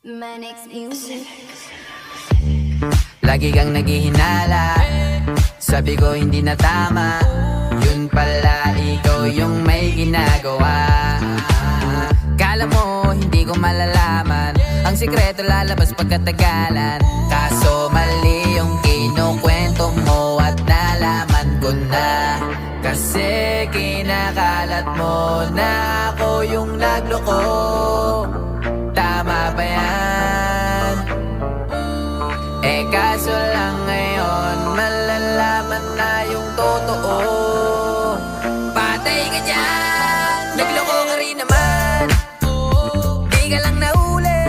Manix Music. Lagi kang naghihinala, sabi ko hindi na tama. Yun pala ikaw yung may ginagawa. Kala mo hindi ko malalaman, ang sikreto lalabas pagkatagalan. Kaso mali yung kinukwento mo at nalaman ko na. Kasi kinakalat mo na ako yung nagloko. Tama ba yan? Eh kaso lang ngayon malalaman na yung totoo. Patay ka dyan, nagloko ka rin naman. Di ka lang nahuli,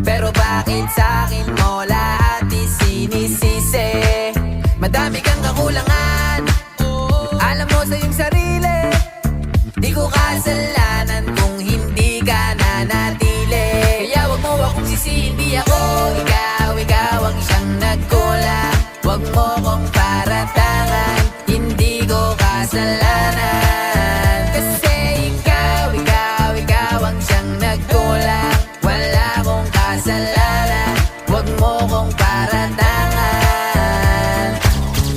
pero bakit sa'kin mo lahat isinisisi? Madami kang kakulangan, alam mo sa iyong sarili. Di ko kasalanan kung hindi ka nanatili. Kaya wag mo akong sisihin, di ako ikaw ang isang nagkulang. Wag mo kong paratangan, hindi ko kasalanan. Kasi ikaw ang siyang nagkulang. Wala akong kasalanan, wag mo kong paratangan.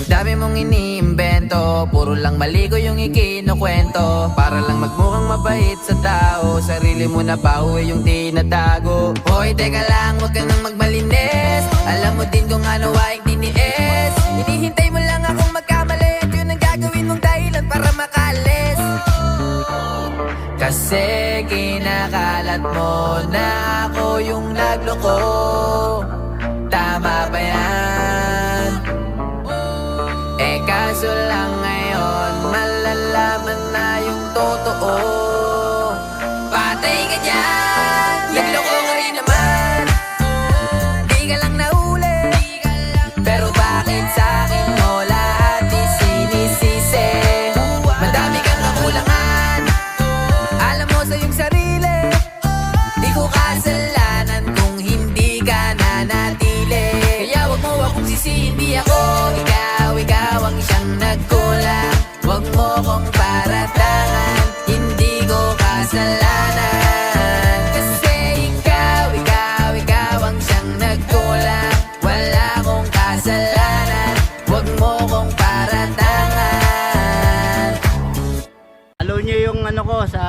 Dami mong iniimbento, puro lang mali ko yung ikinukwento. Para lang magmukhang mabait sa tao, sarili mo na pauwi yung tinatago. Hoy teka lang, wag ka nang magmalinis. Alam mo din kung ano aking tiniis. Hinihintay mo lang akong magkamali at yun ang gagawin mong dahilan para makalis. Kasi kinakalat mo na ako yung nagloko. Tama ba yan? Eh kaso lang ngayon malalaman na yung totoo. Patay ka dyan, nagloko ka rin naman. Di ka lang nahuli, pero bakit sa'kin mo lahat isinisisi? Madami kang kakulangan, alam mo sa iyong sarili. Di ko kasalanan kung hindi ka nanatili. Kaya wag mo akong sisihin, di ako ikaw ang siyang nagkulang. Wag mo kong paratangan, hindi ko kasalanan. Kasi ikaw ang siyang nagkulang. Wala akong kasalanan, wag mo kong paratangan. Follow nyo yung ano ko sa